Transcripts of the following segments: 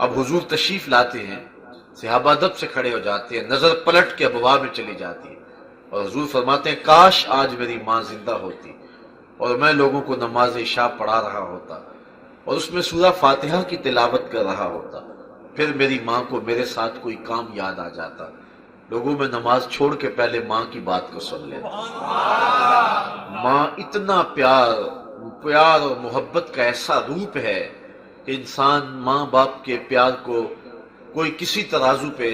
اب حضور تشریف لاتے ہیں، صحابہ ادب سے کھڑے ہو جاتے ہیں، نظر پلٹ کے ابواب میں چلی جاتی ہے، اور حضور فرماتے ہیں کاش آج میری ماں زندہ ہوتی اور میں لوگوں کو نماز عشاء پڑھا رہا ہوتا اور اس میں سورہ فاتحہ کی تلاوت کر رہا ہوتا، پھر میری ماں کو میرے ساتھ کوئی کام یاد آ جاتا، لوگوں میں نماز چھوڑ کے پہلے ماں کی بات کو سن لیتا۔ ماں اتنا پیار اور محبت کا ایسا روپ ہے کہ انسان ماں باپ کے پیار کو کوئی کسی ترازو پہ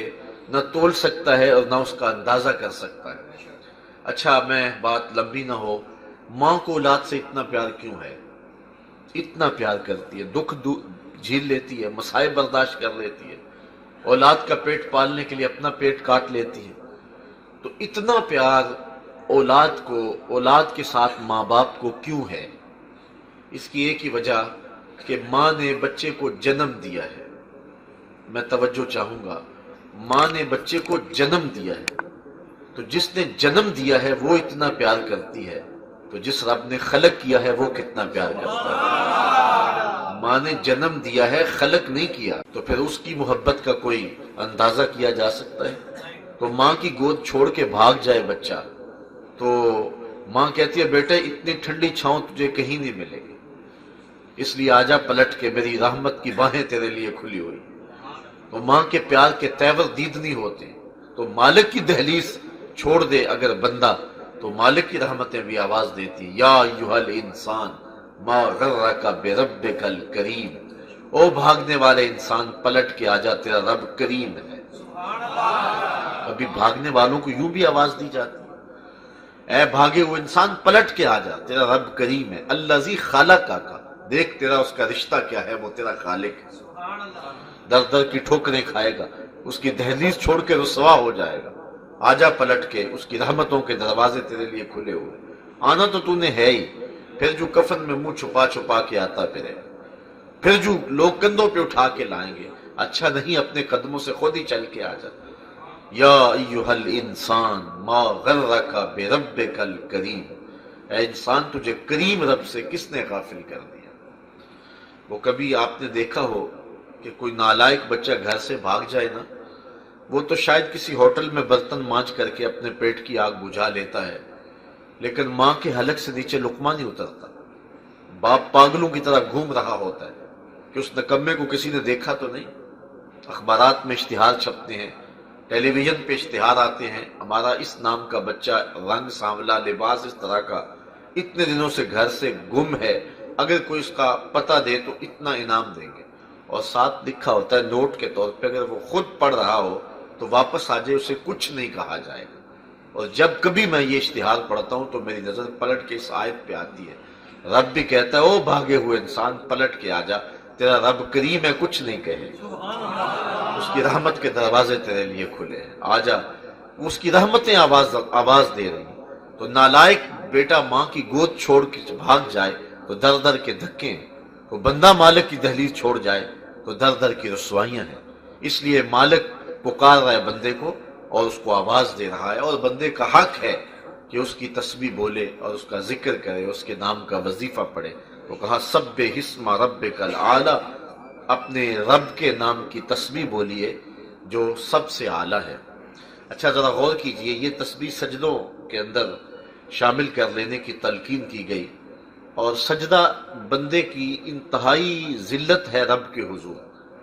نہ تول سکتا ہے اور نہ اس کا اندازہ کر سکتا ہے۔ اچھا، میں بات لمبی نہ ہو، ماں کو اولاد سے اتنا پیار کیوں ہے؟ اتنا پیار کرتی ہے، دکھ جھیل لیتی ہے، مسائب برداشت کر لیتی ہے، اولاد کا پیٹ پالنے کے لیے اپنا پیٹ کاٹ لیتی ہے۔ تو اتنا پیار اولاد کے ساتھ ماں باپ کو کیوں ہے؟ اس کی ایک ہی وجہ کہ ماں نے بچے کو جنم دیا ہے۔ میں توجہ چاہوں گا، ماں نے بچے کو جنم دیا ہے، تو جس نے جنم دیا ہے وہ اتنا پیار کرتی ہے، تو جس رب نے خلق کیا ہے وہ کتنا پیار کرتا ہے۔ ماں نے جنم دیا ہے، خلق نہیں کیا، تو پھر اس کی محبت کا کوئی اندازہ کیا جا سکتا ہے؟ تو ماں کی گود چھوڑ کے بھاگ جائے بچہ تو ماں کہتی ہے بیٹے اتنی ٹھنڈی چھاؤں تجھے کہیں نہیں ملے گی، اس لیے آجا پلٹ کے، میری رحمت کی باہیں تیرے لیے کھلی ہوئی۔ تو ماں کے پیار کے تیور دید نہیں ہوتے، تو مالک کی دہلیز چھوڑ دے اگر بندہ تو مالک کی رحمتیں بھی آواز دیتی، یا ایھا الانسان ما غرک بربک الکریم، او بھاگنے والے انسان پلٹ کے آجا، تیرا رب کریم ہے۔ کبھی بھاگنے والوں کو یوں بھی آواز دی جاتی، اے بھاگے ہوئے انسان پلٹ کے آجا، تیرا رب کریم ہے۔ الذی خلقک، دیکھ تیرا اس کا رشتہ کیا ہے، وہ تیرا خالق ہے۔ در در کی ٹھوکریں کھائے گا، اس کی دہلیز چھوڑ کے رسوا ہو جائے گا، آجا پلٹ کے، اس کی رحمتوں کے دروازے تیرے لیے کھلے ہوئے۔ آنا تو تو نے ہے ہی، پھر جو کفن میں منہ چھپا چھپا کے آتا پھرے، پھر جو لوگ کندھوں پہ اٹھا کے لائیں گے، اچھا نہیں اپنے قدموں سے خود ہی چل کے آ جا۔ یا ایھا الانسان ما غرک بربک الکریم، اے انسان تجھے کریم رب سے کس نے غافل کر دیا؟ وہ کبھی آپ نے دیکھا ہو کہ کوئی نالائق بچہ گھر سے بھاگ جائے نا، وہ تو شاید کسی ہوٹل میں برتن مانج کر کے اپنے پیٹ کی آگ بجھا لیتا ہے، لیکن ماں کے حلق سے نیچے لقمہ نہیں اترتا۔ باپ پاگلوں کی طرح گھوم رہا ہوتا ہے کہ اس نکمے کو کسی نے دیکھا تو نہیں۔ اخبارات میں اشتہار چھپتے ہیں، ٹیلی ویژن پہ اشتہار آتے ہیں، ہمارا اس نام کا بچہ، رنگ سانولا، لباس اس طرح کا، اتنے دنوں سے گھر سے گم ہے، اگر کوئی اس کا پتہ دے تو اتنا انعام دیں گے، اور ساتھ لکھا ہوتا ہے نوٹ کے طور پہ اگر وہ خود پڑھ رہا ہو تو واپس آ جائے، اسے کچھ نہیں کہا جائے گا۔ اور جب کبھی میں یہ اشتہار پڑھتا ہوں تو میری نظر پلٹ کے اس آیت پہ آتی ہے، رب بھی کہتا ہے او بھاگے ہوئے انسان پلٹ کے آ جا، تیرا رب کریم ہے، کچھ نہیں کہے، اس کی رحمت کے دروازے تیرے لیے کھلے ہیں، آ جا۔ اس کی رحمتیں آواز دے رہی ہیں۔ تو نالائق بیٹا ماں کی گود چھوڑ کے بھاگ جائے تو در در کے دھکے ہیں، تو بندہ مالک کی دہلیز چھوڑ جائے تو در در کی رسوائیاں ہیں۔ اس لیے مالک پکار رہا ہے بندے کو اور اس کو آواز دے رہا ہے، اور بندے کا حق ہے کہ اس کی تسبیح بولے اور اس کا ذکر کرے، اس کے نام کا وظیفہ پڑھے۔ وہ کہا سبح اسم ربک الاعلی، اپنے رب کے نام کی تسبیح بولیے جو سب سے اعلیٰ ہے۔ اچھا ذرا غور کیجئے، یہ تسبیح سجدوں کے اندر شامل کر لینے کی تلقین کی گئی، اور سجدہ بندے کی انتہائی ذلت ہے رب کے حضور،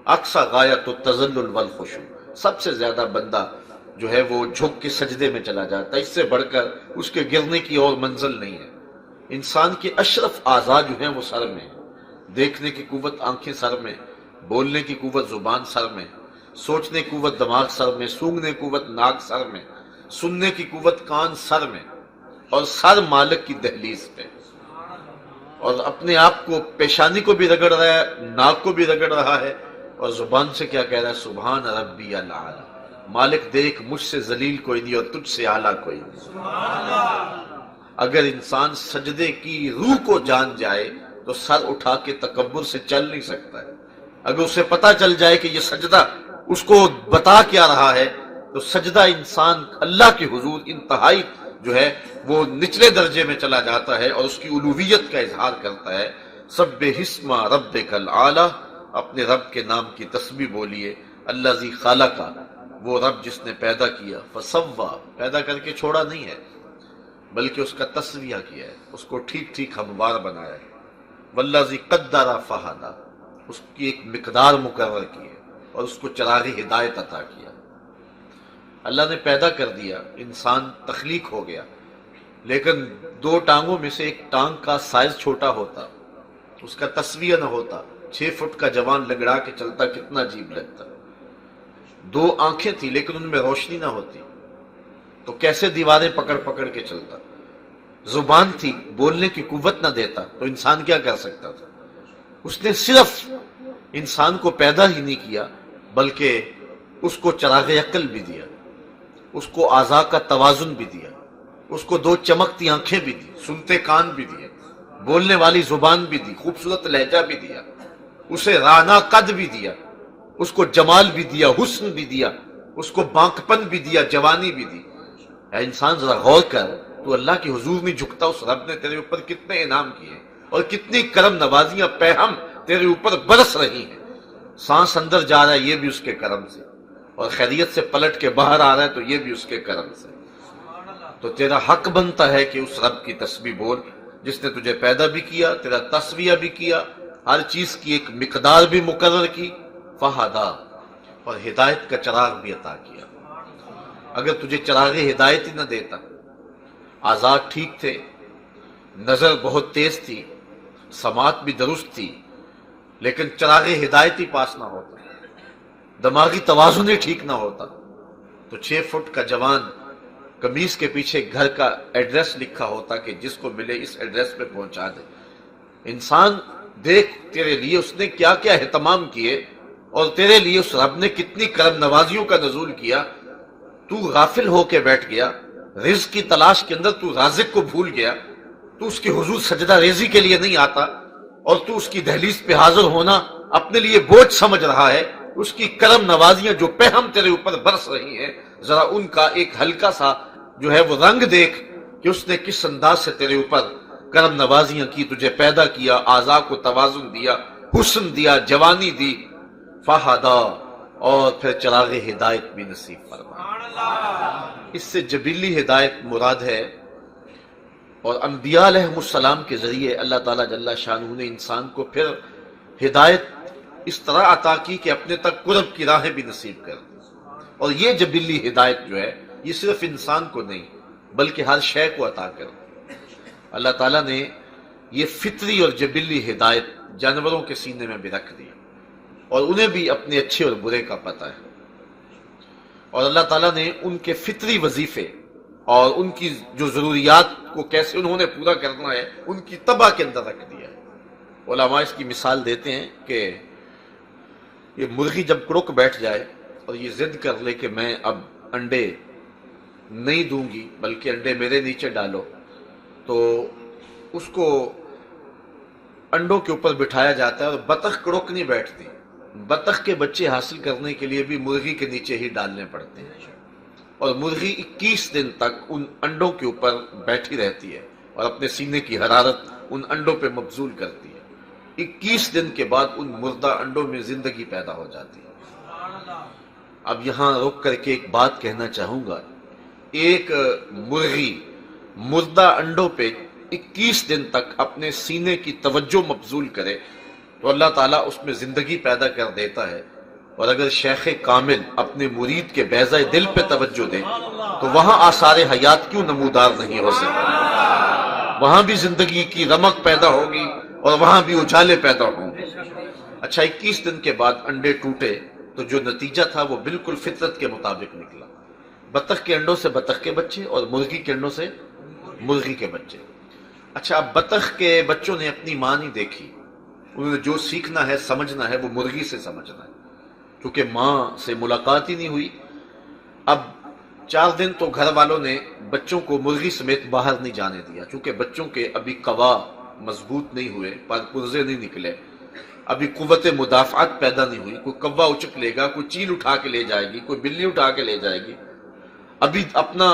اقصی غایت التذلل والخشوع، سب سے زیادہ بندہ جو ہے وہ جھک کے سجدے میں چلا جاتا ہے، اس سے بڑھ کر اس کے گرنے کی اور منزل نہیں ہے۔ انسان کے اشرف اعضاء جو ہیں وہ سر میں ہیں، دیکھنے کی قوت آنکھیں سر میں، بولنے کی قوت زبان سر میں، سوچنے کی قوت دماغ سر میں، سونگنے کی قوت ناک سر میں، سننے کی قوت کان سر میں، اور سر مالک کی دہلیز پہ، اور اپنے آپ کو پیشانی کو بھی رگڑ رہا ہے، ناک کو بھی رگڑ رہا ہے، اور زبان سے کیا کہہ رہا ہے، سبحان ربی الاعلی، مالک دیکھ مجھ سے ذلیل کوئی نہیں اور تجھ سے اعلیٰ کوئی نہیں۔ اگر انسان سجدے کی روح کو جان جائے تو سر اٹھا کے تکبر سے چل نہیں سکتا ہے۔ اگر اسے پتا چل جائے کہ یہ سجدہ اس کو بتا کیا رہا ہے، تو سجدہ انسان اللہ کے حضور انتہائی جو ہے وہ نچلے درجے میں چلا جاتا ہے اور اس کی الوہیت کا اظہار کرتا ہے۔ سبح اسم ربک الاعلی اپنے رب کے نام کی تسبیح بولیے، الذی خالق، وہ رب جس نے پیدا کیا، فسوا، پیدا کر کے چھوڑا نہیں ہے بلکہ اس کا تسویہ کیا ہے، اس کو ٹھیک ٹھیک ہموار بنایا ہے، والذی قدر فہدی، اس کی ایک مقدار مقرر کی ہے اور اس کو چراغ ہدایت عطا کیا۔ اللہ نے پیدا کر دیا، انسان تخلیق ہو گیا، لیکن دو ٹانگوں میں سے ایک ٹانگ کا سائز چھوٹا ہوتا، اس کا تسویہ نہ ہوتا، 6 فٹ کا جوان لگڑا کے چلتا کتنا عجیب لگتا۔ دو آنکھیں تھی لیکن ان میں روشنی نہ ہوتی تو کیسے دیواریں پکڑ پکڑ کے چلتا۔ زبان تھی، بولنے کی قوت نہ دیتا تو انسان کیا کر سکتا تھا۔ اس نے صرف انسان کو پیدا ہی نہیں کیا بلکہ اس کو چراغ عقل بھی دیا، اس کو اعضاء کا توازن بھی دیا، اس کو 2 چمکتی آنکھیں بھی دی، سنتے کان بھی دیے، بولنے والی زبان بھی دی، خوبصورت لہجہ بھی دیا، اسے رانا قد بھی دیا، اس کو جمال بھی دیا، حسن بھی دیا، اس کو بانکپن بھی دیا، جوانی بھی دی۔ اے انسان ذرا غور کر، تو اللہ کی حضور نہیں جھکتا، اس رب نے تیرے اوپر کتنے انعام کیے اور کتنی کرم نوازیاں پیہم تیرے اوپر برس رہی ہیں۔ سانس اندر جا رہا ہے یہ بھی اس کے کرم سے، اور خیریت سے پلٹ کے باہر آ رہا ہے تو یہ بھی اس کے کرم سے۔ تو تیرا حق بنتا ہے کہ اس رب کی تسبیح بول جس نے تجھے پیدا بھی کیا، تیرا تسبیہ بھی کیا، ہر چیز کی ایک مقدار بھی مقرر کی، فہدا، اور ہدایت کا چراغ بھی عطا کیا۔ اگر تجھے چراغ ہدایت ہی نہ دیتا، آزاد ٹھیک تھے، نظر بہت تیز تھی، سماعت بھی درست تھی، لیکن چراغ ہدایت ہی پاس نہ ہوتا، دماغی توازن ہی ٹھیک نہ ہوتا، تو 6 فٹ کا جوان قمیص کے پیچھے گھر کا ایڈریس لکھا ہوتا کہ جس کو ملے اس ایڈریس پہ پہنچا دے۔ انسان دیکھ تیرے لیے اس نے کیا کیا اہتمام کیے، اور تیرے لیے اس رب نے کتنی کرم نوازیوں کا نزول کیا، تو غافل ہو کے بیٹھ گیا، رزق کی تلاش کے اندر تو رازق کو بھول گیا، تو اس کے حضور سجدہ ریزی کے لیے نہیں آتا، اور تو اس کی دہلیز پہ حاضر ہونا اپنے لیے بوجھ سمجھ رہا ہے۔ اس کی کرم نوازیاں جو پہم تیرے اوپر برس رہی ہیں، ذرا ان کا ایک ہلکا سا جو ہے وہ رنگ دیکھ کہ اس نے کس انداز سے تیرے اوپر کرم نوازیاں کی، تجھے پیدا کیا، اعضاء کو توازن دیا، حسن دیا، جوانی دی، فہدا، اور پھر چراغ ہدایت بھی نصیب فرما۔ اس سے جبلی ہدایت مراد ہے، اور انبیاء علیہ السلام کے ذریعے اللہ تعالیٰ جل شانہ نے انسان کو پھر ہدایت اس طرح عطا کی کہ اپنے تک قرب کی راہیں بھی نصیب کر دی۔ اور یہ جبلی ہدایت جو ہے یہ صرف انسان کو نہیں بلکہ ہر شے کو عطا کر دی۔ اللہ تعالیٰ نے یہ فطری اور جبلی ہدایت جانوروں کے سینے میں بھی رکھ دی، اور انہیں بھی اپنے اچھے اور برے کا پتہ ہے، اور اللہ تعالیٰ نے ان کے فطری وظیفے اور ان کی جو ضروریات کو کیسے انہوں نے پورا کرنا ہے ان کی طبع کے اندر رکھ دیا ہے۔ علماء اس کی مثال دیتے ہیں کہ یہ مرغی جب کڑک بیٹھ جائے اور یہ ضد کر لے کہ میں اب انڈے نہیں دوں گی بلکہ انڈے میرے نیچے ڈالو، تو اس کو انڈوں کے اوپر بٹھایا جاتا ہے، اور بطخ کڑک نہیں بیٹھتی، بطخ کے بچے حاصل کرنے کے لیے بھی مرغی کے نیچے ہی ڈالنے پڑتے ہیں، اور مرغی 21 دن تک ان انڈوں کے اوپر بیٹھی رہتی ہے اور اپنے سینے کی حرارت ان انڈوں پہ مبذول کرتی ہے۔ 21 دن کے بعد ان مردہ انڈوں میں زندگی پیدا ہو جاتی ہے۔ اب یہاں رک کر کے ایک بات کہنا چاہوں گا، ایک مرغی مردہ انڈوں پہ 21 دن تک اپنے سینے کی توجہ مبذول کرے تو اللہ تعالیٰ اس میں زندگی پیدا کر دیتا ہے، اور اگر شیخ کامل اپنے مرید کے بیضہ دل پہ توجہ دے تو وہاں آثار حیات کیوں نمودار نہیں ہو سکتے، وہاں بھی زندگی کی رمق پیدا ہوگی اور وہاں بھی اجالے پیدا ہوں گے۔ اچھا 21 دن کے بعد انڈے ٹوٹے تو جو نتیجہ تھا وہ بالکل فطرت کے مطابق نکلا، بطخ کے انڈوں سے بطخ کے بچے اور مرغی کے انڈوں سے مرغی کے بچے۔ اچھا اب بطخ کے بچوں نے اپنی ماں نہیں دیکھی، انہوں نے جو سیکھنا ہے سمجھنا ہے وہ مرغی سے سمجھنا ہے، کیونکہ ماں سے ملاقات ہی نہیں ہوئی۔ اب 4 دن تو گھر والوں نے بچوں کو مرغی سمیت باہر نہیں جانے دیا، چونکہ بچوں کے ابھی قوا مضبوط نہیں ہوئے، پر پرزے نہیں نکلے، ابھی قوت مدافعت پیدا نہیں ہوئی، کوئی کوا اچک لے گا، کوئی چیل اٹھا کے لے جائے گی، کوئی بلی اٹھا کے لے جائے گی، ابھی اپنا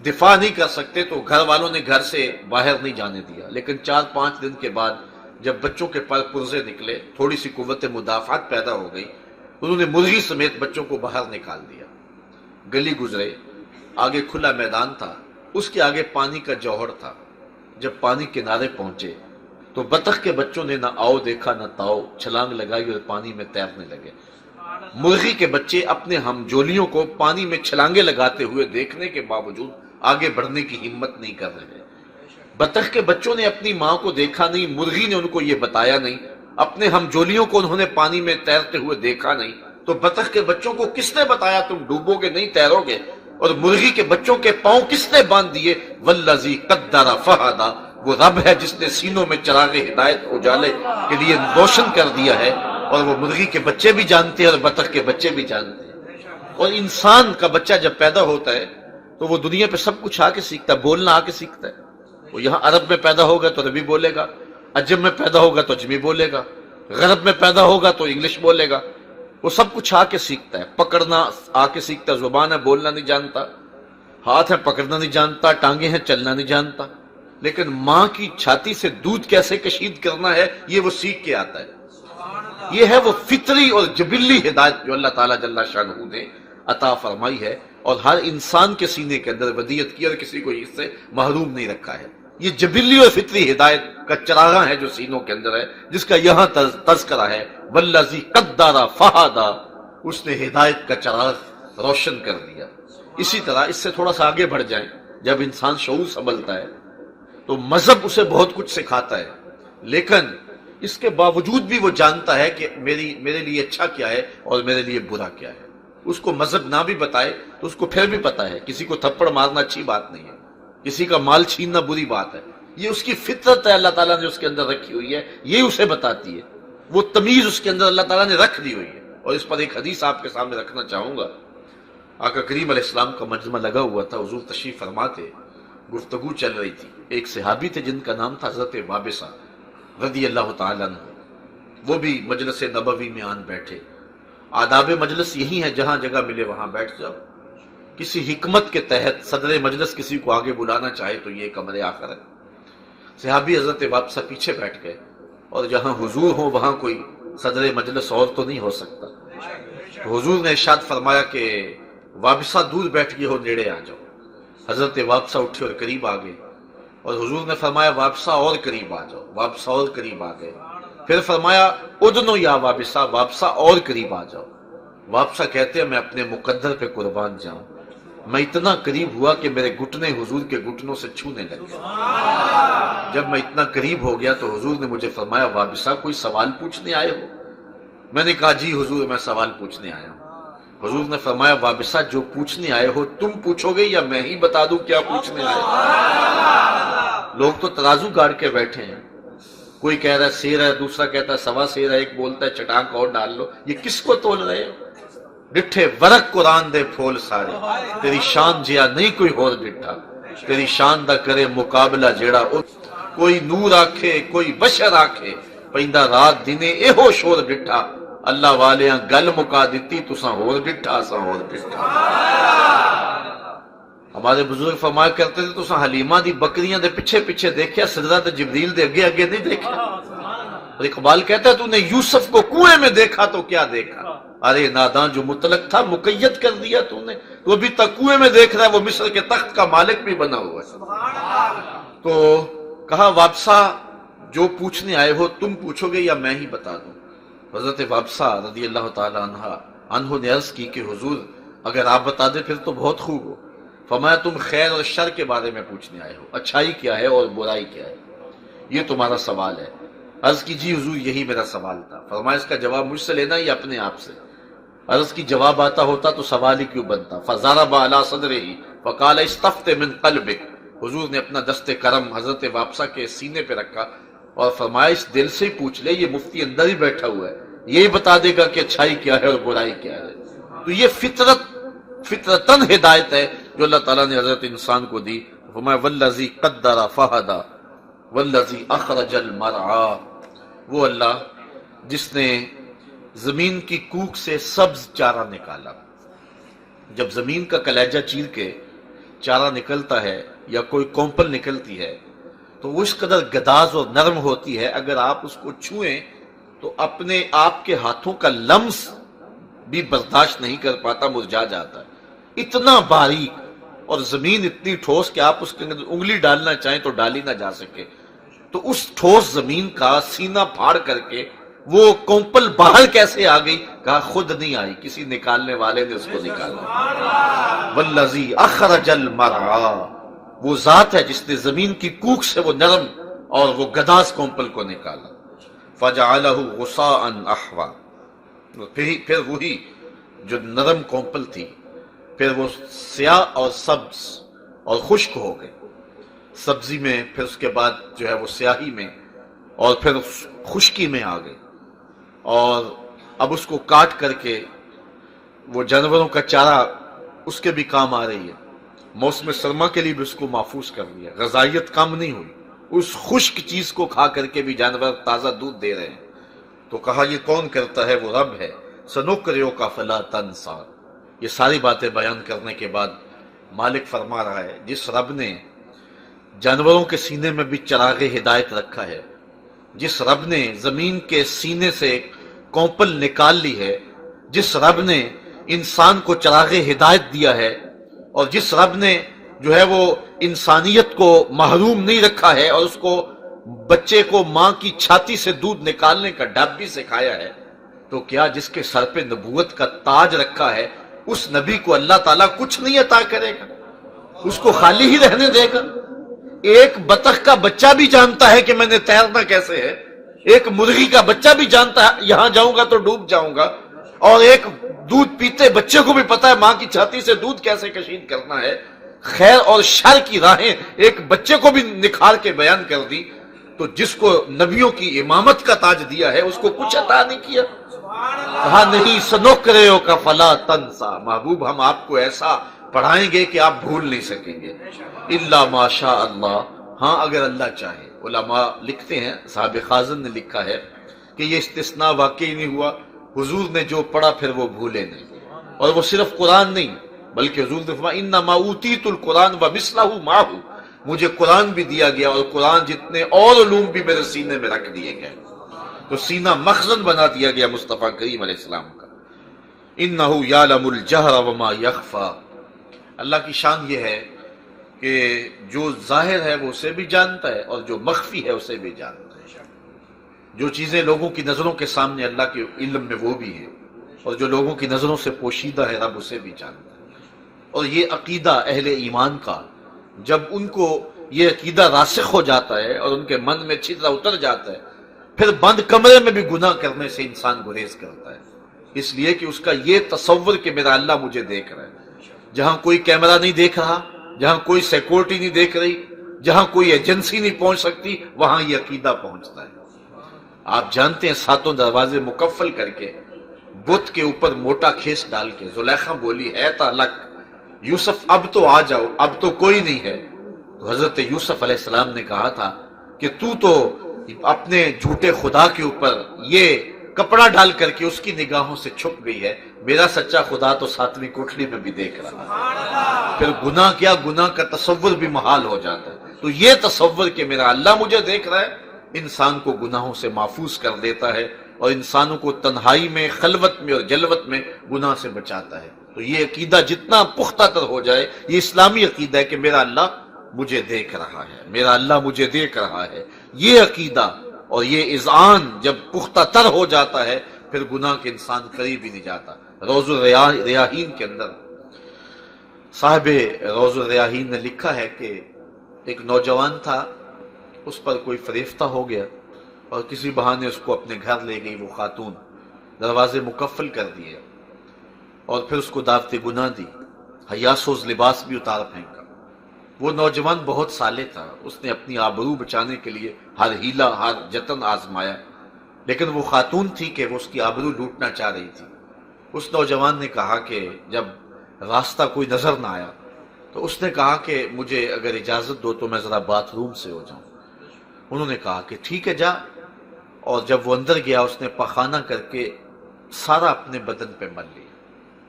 دفاع نہیں کر سکتے، تو گھر والوں نے گھر سے باہر نہیں جانے دیا۔ لیکن 4-5 دن کے بعد جب بچوں کے پر پرزے نکلے، تھوڑی سی قوت مدافعت پیدا ہو گئی، انہوں نے مرغی سمیت بچوں کو باہر نکال دیا، گلی گزرے، آگے کھلا میدان تھا، اس کے آگے پانی کا جوہر تھا۔ جب پانی کنارے پہنچے تو بطخ کے بچوں نے نہ آؤ دیکھا نہ تاؤ، چھلانگ لگائی اور پانی میں تیرنے لگے۔ مرغی کے بچے اپنے ہمجولیوں کو پانی میں چھلانگے لگاتے ہوئے دیکھنے کے باوجود آگے بڑھنے کی ہمت نہیں کر رہے۔ بطخ کے بچوں نے اپنی ماں کو دیکھا نہیں، مرغی نے ان کو یہ بتایا نہیں، اپنے ہمجولیوں کو انہوں نے پانی میں تیرتے ہوئے دیکھا نہیں، تو بطخ کے بچوں کو کس نے بتایا تم ڈوبو گے نہیں تیرو گے؟ اور مرغی کے بچوں کے پاؤں کس نے باندھ دیے؟ والذی قدر فہدی، وہ رب ہے جس نے سینوں میں چراغ ہدایت اجالے کے لیے روشن کر دیا ہے، اور وہ مرغی کے بچے بھی جانتے ہیں اور بطخ کے بچے بھی جانتے ہیں۔ اور انسان کا بچہ جب پیدا ہوتا ہے تو وہ دنیا پہ سب کچھ آ کے سیکھتا ہے، بولنا آ کے سیکھتا ہے۔ وہ یہاں عرب میں پیدا ہوگا تو عربی بولے گا، عجم میں پیدا ہوگا تو عجمی بولے گا، غرب میں پیدا ہوگا تو انگلش بولے گا۔ وہ سب کچھ آ کے سیکھتا ہے، پکڑنا آ کے سیکھتا ہے، زبان ہے بولنا نہیں جانتا، ہاتھ ہے پکڑنا نہیں جانتا، ٹانگیں ہیں چلنا نہیں جانتا، لیکن ماں کی چھاتی سے دودھ کیسے کشید کرنا ہے یہ وہ سیکھ کے آتا ہے۔ یہ ہے وہ فطری اور جبلی ہدایت جو اللہ تعالیٰ جل شانہ نے عطا فرمائی ہے، اور ہر انسان کے سینے کے اندر ودیت کی اور کسی کو اس سے محروم نہیں رکھا ہے۔ یہ جبلی اور فطری ہدایت کا چراغاں ہے جو سینوں کے اندر ہے، جس کا یہاں تذکرہ ہے، والذی قدر فہدی، اس نے ہدایت کا چراغ روشن کر دیا۔ اسی طرح اس سے تھوڑا سا آگے بڑھ جائیں، جب انسان شعور سنبھلتا ہے تو مذہب اسے بہت کچھ سکھاتا ہے، لیکن اس کے باوجود بھی وہ جانتا ہے کہ میرے لیے اچھا کیا ہے اور میرے لیے برا کیا ہے۔ اس کو مذہب نہ بھی بتائے تو اس کو پھر بھی پتا ہے کسی کو تھپڑ مارنا اچھی بات نہیں ہے، کسی کا مال چھیننا بری بات ہے، یہ اس کی فطرت ہے، اللہ تعالیٰ نے اس کے اندر رکھی ہوئی ہے، یہ اسے بتاتی ہے، وہ تمیز اس کے اندر اللہ تعالیٰ نے رکھ دی ہوئی ہے۔ اور اس پر ایک حدیث آپ کے سامنے رکھنا چاہوں گا۔ آقا کریم علیہ السلام کا مجمع لگا ہوا تھا، حضور تشریف فرما تھے، گفتگو چل رہی تھی، ایک صحابی تھے جن کا نام تھا حضرت وابصہ رضی اللہ تعالیٰ عنہ، وہ بھی مجلس نبوی میں آن بیٹھے۔ آداب مجلس یہی ہے، جہاں جگہ ملے وہاں بیٹھ جاؤ۔ کسی حکمت کے تحت صدر مجلس کسی کو آگے بلانا چاہے تو یہ کمرے آخر ہے۔ صحابی حضرت وابصہ پیچھے بیٹھ گئے، اور جہاں حضور ہو وہاں کوئی صدر مجلس اور تو نہیں ہو سکتا، تو حضور نے ارشاد فرمایا کہ وابصہ دور بیٹھ گئے ہو، نیڑے آ جاؤ۔ حضرت وابصہ اٹھے اور قریب آ گئے، اور حضور نے فرمایا وابصہ اور قریب آ جاؤ، وابصہ اور قریب آ گئے، پھر فرمایا ادنو یا وابصہ، وابصہ اور قریب آ جاؤ۔ وابصہ کہتے ہیں میں اپنے مقدر پہ قربان جاؤں، میں اتنا قریب ہوا کہ میرے گھٹنے حضور کے گھٹنوں سے چھونے لگے۔ جب میں اتنا قریب ہو گیا تو حضور نے مجھے فرمایا وابصہ کوئی سوال پوچھنے آئے ہو؟ میں نے کہا جی حضور میں سوال پوچھنے آیا ہوں۔ حضور نے فرمایا وابصہ جو پوچھنے آئے ہو تم پوچھو گے یا میں ہی بتا دوں کیا پوچھنے آئے ہو؟ لوگ تو ترازو گاڑ کے بیٹھے ہیں، کوئی کہہ رہا ہے سیر ہے، دوسرا کہتا ہے سوا سیر ہے، ایک بولتا ہے چٹانک اور ڈال لو۔ یہ کس کو تول رہے ہو؟ ڈٹھے ورق قرآن دے پھول سارے، تیری شان جیا نہیں کوئی اور ڈٹھا، تیری شان دا کرے مقابلہ جیڑا کوئی نور آکھے کوئی بشر آکھے، پیندا رات دنے ایہو شور ڈٹھا، اللہ والیاں گل مکا دیتی تساں ہور ڈٹھا اساں ہور ڈٹھا۔ ہمارے بزرگ فرمایا کرتے تھے تساں حلیمہ دی بکریاں دے پیچھے پیچھے دیکھیا، سجدہ تے جبریل دے اگے اگے نہیں دیکھا۔ اور اقبال کہتا ہے تو نے یوسف کو کنویں میں دیکھا تو کیا دیکھا، ارے ناداں جو مطلق تھا مقید کر دیا تو نے، تو ابھی تک کنویں میں دیکھ رہا ہے، وہ مصر کے تخت کا مالک بھی بنا ہوا ہے۔ تو کہا وابصہ جو پوچھنے آئے ہو تم پوچھو گے یا میں ہی بتا دوں؟ حضرت وابصہ رضی اللہ تعالیٰ عنہ نے عرض کی کہ حضور اگر آپ بتا دیں پھر تو بہت خوب ہو۔ فرمایا تم خیر اور شر کے بارے میں پوچھنے آئے ہو، اچھائی کیا ہے اور برائی کیا ہے، یہ تمہارا سوال ہے۔ عرض کی جی حضور یہی میرا سوال تھا۔ فرمایا اس کا جواب مجھ سے لینا یا اپنے آپ سے؟ عرض کی جواب آتا ہوتا تو سوال ہی کیوں بنتا؟ فضرب علی صدرہ فقال استفت من قلبک، حضور نے اپنا دست کرم حضرت وابصہ کے سینے پہ رکھا اور فرمایا اس دل سے ہی پوچھ لے، یہ مفتی اندر ہی بیٹھا ہوا ہے، یہی بتا دے گا کہ اچھائی کیا ہے اور برائی کیا ہے۔ تو یہ فطرتاً ہدایت ہے جو اللہ تعالیٰ نے حضرت انسان کو دی۔ فرمایا والذی قدر فہدی والذی اخرج المرعی، وہ اللہ جس نے زمین کی کوکھ سے سبز چارہ نکالا۔ جب زمین کا کلیجہ چیر کے چارہ نکلتا ہے یا کوئی کومپل نکلتی ہے تو وہ اس قدر گداز اور نرم ہوتی ہے، اگر آپ اس کو چھوئیں تو اپنے آپ کے ہاتھوں کا لمس بھی برداشت نہیں کر پاتا، مرجھا جاتا ہے، اتنا باریک، اور زمین اتنی ٹھوس کہ آپ اس کے اندر انگلی ڈالنا چاہیں تو ڈالی نہ جا سکے۔ تو اس ٹھوس زمین کا سینہ پھاڑ کر کے وہ کونپل باہر کیسے آ گئی؟ کہا خود نہیں آئی، کسی نکالنے والے نے اس کو نکالا۔ والذی اخرج المرعى، وہ ذات ہے جس نے زمین کی کوکھ سے وہ نرم اور وہ گداز کونپل کو نکالا۔ فجعلہ غصاء احوا، پھر وہی جو نرم کونپل تھی پھر وہ سیاہ اور سبز اور خشک ہو گئے، سبزی میں، پھر اس کے بعد جو ہے وہ سیاہی میں، اور پھر خشکی میں آ گئے، اور اب اس کو کاٹ کر کے وہ جانوروں کا چارہ اس کے بھی کام آ رہی ہے، موسم سرما کے لیے بھی اس کو محفوظ کر لیا، غذائیت کم نہیں ہوئی، اس خشک چیز کو کھا کر کے بھی جانور تازہ دودھ دے رہے ہیں۔ تو کہا یہ کون کرتا ہے؟ وہ رب ہے۔ سنقرئک فلا تنسیٰ، یہ ساری باتیں بیان کرنے کے بعد مالک فرما رہا ہے جس رب نے جانوروں کے سینے میں بھی چراغ ہدایت رکھا ہے، جس رب نے زمین کے سینے سے کونپل نکال لی ہے، جس رب نے انسان کو چراغ ہدایت دیا ہے، اور جس رب نے جو ہے وہ انسانیت کو محروم نہیں رکھا ہے اور اس کو بچے کو ماں کی چھاتی سے دودھ نکالنے کا ڈب بھی سکھایا ہے، تو کیا جس کے سر پہ نبوت کا تاج رکھا ہے اس نبی کو اللہ تعالیٰ کچھ نہیں عطا کرے گا؟ اس کو خالی ہی رہنے دے گا؟ ایک بطخ کا بچہ بھی جانتا ہے کہ میں نے تیرنا کیسے ہے، ایک مرغی کا بچہ بھی جانتا ہے یہاں جاؤں گا تو ڈوب جاؤں گا، اور ایک دودھ پیتے بچے کو بھی پتا ہے ماں کی چھاتی سے دودھ کیسے کشید کرنا ہے۔ خیر اور شر کی راہیں ایک بچے کو بھی نکھار کے بیان کر دی، تو جس کو نبیوں کی امامت کا تاج دیا ہے اس کو کچھ عطا نہیں کیا؟ کہا نہیں، سنقرئک فلا تنسیٰ، محبوب ہم آپ کو ایسا پڑھائیں گے کہ آپ بھول نہیں سکیں گے، الا ما شاء اللہ، ہاں اگر اللہ چاہے۔ علماء لکھتے ہیں، صاحب خازن نے لکھا ہے کہ یہ استثناء واقعی نہیں ہوا، حضور نے جو پڑھا پھر وہ بھولے نہیں، اور وہ صرف قرآن نہیں بلکہ حضور نے فرمایا انما اوتیت القرآن ومثلہ معہ، مجھے قرآن بھی دیا گیا اور قرآن جتنے اور علوم بھی میرے سینے میں رکھ دیے گئے، تو سینہ مخزن بنا دیا گیا مصطفیٰ کریم علیہ السلام کا۔ انہ یعلم الجہر وما یخفی، اللہ کی شان یہ ہے کہ جو ظاہر ہے وہ اسے بھی جانتا ہے اور جو مخفی ہے اسے بھی جانتا ہے، جو چیزیں لوگوں کی نظروں کے سامنے اللہ کے علم میں وہ بھی ہیں، اور جو لوگوں کی نظروں سے پوشیدہ ہے رب اسے بھی جانتا ہے۔ اور یہ عقیدہ اہل ایمان کا، جب ان کو یہ عقیدہ راسخ ہو جاتا ہے اور ان کے من میں اچھی طرح اتر جاتا ہے، پھر بند کمرے میں بھی گناہ کرنے سے انسان گریز کرتا ہے، اس لیے کہ اس کا یہ تصور کہ میرا اللہ مجھے دیکھ رہا ہے، جہاں کوئی کیمرہ نہیں دیکھ رہا، جہاں کوئی سیکورٹی نہیں دیکھ رہی، جہاں کوئی ایجنسی نہیں پہنچ سکتی، وہاں یہ عقیدہ پہنچتا ہے۔ آپ جانتے ہیں 7 دروازے مکفل کر کے بت کے اوپر موٹا کھیس ڈال کے زلیخا بولی ہے تالک یوسف اب تو آ جاؤ، اب تو کوئی نہیں ہے، تو حضرت یوسف علیہ السلام نے کہا تھا کہ تو اپنے جھوٹے خدا کے اوپر یہ کپڑا ڈال کر کے اس کی نگاہوں سے چھپ گئی ہے، میرا سچا خدا تو 7ویں کوٹھلی میں بھی دیکھ رہا ہے۔ پھر گناہ کیا، گناہ کا تصور بھی محال ہو جاتا ہے، تو یہ تصور کہ میرا اللہ مجھے دیکھ رہا ہے انسان کو گناہوں سے محفوظ کر دیتا ہے، اور انسانوں کو تنہائی میں، خلوت میں اور جلوت میں گناہ سے بچاتا ہے۔ تو یہ عقیدہ جتنا پختہ تر ہو جائے، یہ اسلامی عقیدہ ہے کہ میرا اللہ مجھے دیکھ رہا ہے، میرا اللہ مجھے دیکھ رہا ہے، یہ عقیدہ اور یہ اذعان جب پختہ تر ہو جاتا ہے پھر گناہ کے انسان قریب ہی نہیں جاتا۔ روض الریاحین کے اندر صاحب روض الریاحین نے لکھا ہے کہ ایک نوجوان تھا، اس پر کوئی فریفتہ ہو گیا اور کسی بہانے اس کو اپنے گھر لے گئی وہ خاتون، دروازے مکفل کر دیے اور پھر اس کو دعوت گناہ دی، حیاسوز لباس بھی اتار پھینکا۔ وہ نوجوان بہت صالح تھا، اس نے اپنی آبرو بچانے کے لیے ہر ہیلا ہر جتن آزمایا، لیکن وہ خاتون تھی کہ وہ اس کی آبرو لوٹنا چاہ رہی تھی۔ اس نوجوان نے کہا کہ جب راستہ کوئی نظر نہ آیا تو اس نے کہا کہ مجھے اگر اجازت دو تو میں ذرا باتھ روم سے ہو جاؤں۔ انہوں نے کہا کہ ٹھیک ہے جا، اور جب وہ اندر گیا اس نے پخانہ کر کے سارا اپنے بدن پہ مل لیا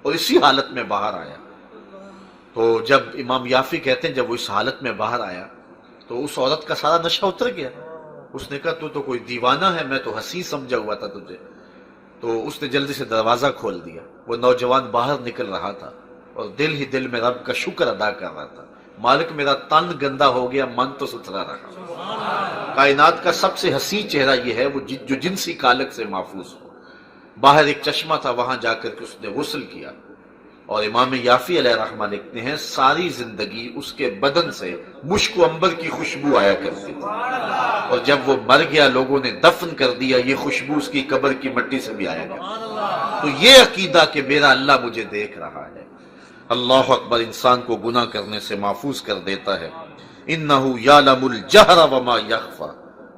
اور اسی حالت میں باہر آیا۔ تو جب امام یافی کہتے ہیں جب وہ اس حالت میں باہر آیا تو تو اس عورت کا سارا نشہ اتر گیا. اس نے کہا تو کوئی دیوانہ ہے, میں تو حسین سمجھا ہوا تھا تجھے. تو اس نے جلدی سے دروازہ کھول دیا. وہ نوجوان باہر نکل رہا تھا اور دل ہی دل میں رب کا شکر ادا کر رہا تھا, مالک میرا تن گندا ہو گیا, من تو ستھرا رہا. کائنات کا سب سے حسین چہرہ یہ ہے وہ جو جنسی کالک سے محفوظ ہو. باہر ایک چشمہ تھا, وہاں جا کر کے اس نے غسل کیا. اور امام یافی علیہ رحمہ لکھتے ہیں ساری زندگی اس کے بدن سے مشک و عنبر کی خوشبو آیا کرتی تھی, اور جب وہ مر گیا لوگوں نے دفن کر دیا, یہ خوشبو اس کی قبر کی مٹی سے بھی آیا کرتی. تو یہ عقیدہ کہ میرا اللہ مجھے دیکھ رہا ہے. اللہ اکبر انسان کو گناہ کرنے سے محفوظ کر دیتا ہے. انہ یعلم الجہر وما یخفی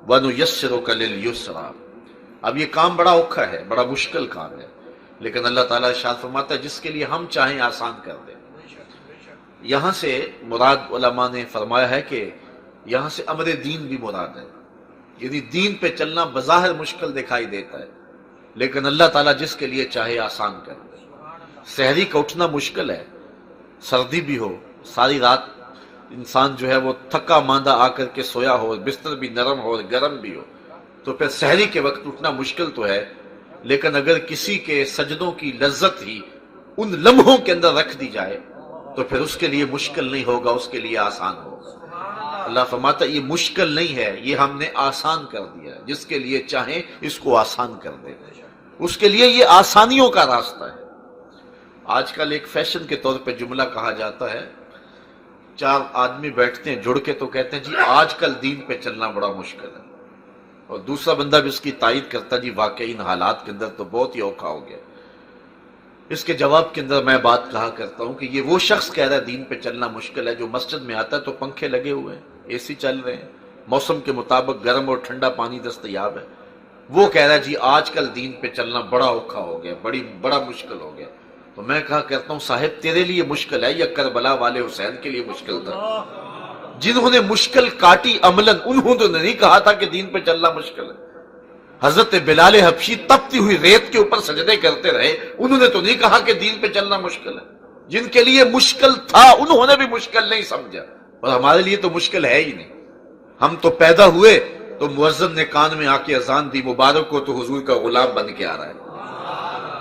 ونیسرک للیسری. اب یہ کام بڑا اوکھا ہے, بڑا مشکل کام ہے, لیکن اللہ تعالیٰ ارشاد فرماتا ہے جس کے لیے ہم چاہیں آسان کر دیں. یہاں سے مراد علماء نے فرمایا ہے کہ یہاں سے امر دین بھی مراد ہے. یعنی دین پہ چلنا بظاہر مشکل دکھائی دیتا ہے, لیکن اللہ تعالیٰ جس کے لیے چاہے آسان کر دے. سحری کا اٹھنا مشکل ہے, سردی بھی ہو, ساری رات انسان جو ہے وہ تھکا ماندہ آ کر کے سویا ہو, بستر بھی نرم ہو اور گرم بھی ہو, تو پھر سحری کے وقت اٹھنا مشکل تو ہے. لیکن اگر کسی کے سجدوں کی لذت ہی ان لمحوں کے اندر رکھ دی جائے تو پھر اس کے لیے مشکل نہیں ہوگا, اس کے لیے آسان ہوگا. اللہ فرماتا یہ مشکل نہیں ہے, یہ ہم نے آسان کر دیا. جس کے لیے چاہیں اس کو آسان کر دے, اس کے لیے یہ آسانیوں کا راستہ ہے. آج کل ایک فیشن کے طور پہ جملہ کہا جاتا ہے, 4 آدمی بیٹھتے ہیں جڑ کے تو کہتے ہیں جی آج کل دین پہ چلنا بڑا مشکل ہے, اور دوسرا بندہ بھی اس کی تائید کرتا جی واقعی ان حالات کے اندر تو بہت ہی اوکھا ہو گیا. اس کے جواب کے اندر میں بات کہا کرتا ہوں کہ یہ وہ شخص کہہ رہا ہے دین پہ چلنا مشکل ہے جو مسجد میں آتا ہے تو پنکھے لگے ہوئے ہیں, اے سی چل رہے ہیں, موسم کے مطابق گرم اور ٹھنڈا پانی دستیاب ہے. وہ کہہ رہا ہے جی آج کل دین پہ چلنا بڑا اوکھا ہو گیا, بڑا مشکل ہو گیا. تو میں کہا کرتا ہوں صاحب تیرے لیے مشکل ہے یا کربلا والے حسین کے لیے مشکل تھا؟ جنہوں نے مشکل کاٹی عملاً انہوں نے نہیں کہا تھا کہ دین پہ چلنا مشکل ہے. حضرت بلال حبشی تپتی ہوئی ریت کے اوپر سجدے کرتے رہے, انہوں نے تو نہیں کہا کہ دین پہ چلنا مشکل ہے. جن کے لیے مشکل تھا انہوں نے بھی مشکل نہیں سمجھا, اور ہمارے لیے تو مشکل ہے ہی نہیں. ہم تو پیدا ہوئے تو مؤذن نے کان میں آ کے اذان دی مبارک کو تو حضور کا غلام بن کے آ رہا ہے.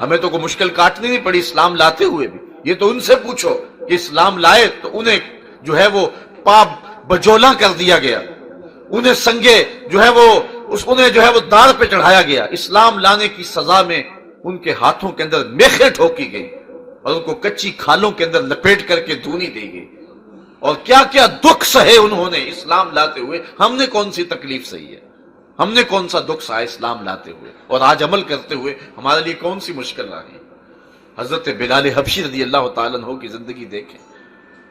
ہمیں تو کوئی مشکل کاٹنی نہیں پڑی اسلام لاتے ہوئے بھی. یہ تو ان سے پوچھو کہ اسلام لائے تو انہیں جو ہے وہ پاپ بجولا کر دیا گیا, انہیں سنگے جو ہے وہ انہیں جو ہے وہ دار پہ چڑھایا گیا. اسلام لانے کی سزا میں ان کے ہاتھوں کے اندر میخیں ٹھوکی گئی اور ان کو کچی کھالوں کے اندر لپیٹ کر کے دھونی دی گئی. اور کیا کیا دکھ سہے انہوں نے اسلام لاتے ہوئے. ہم نے کون سی تکلیف سہی ہے, ہم نے کون سا دکھ سہا اسلام لاتے ہوئے, اور آج عمل کرتے ہوئے ہمارے لیے کون سی مشکل رہی. حضرت بلال حبشی رضی اللہ تعالیٰ عنہ کی زندگی دیکھیں,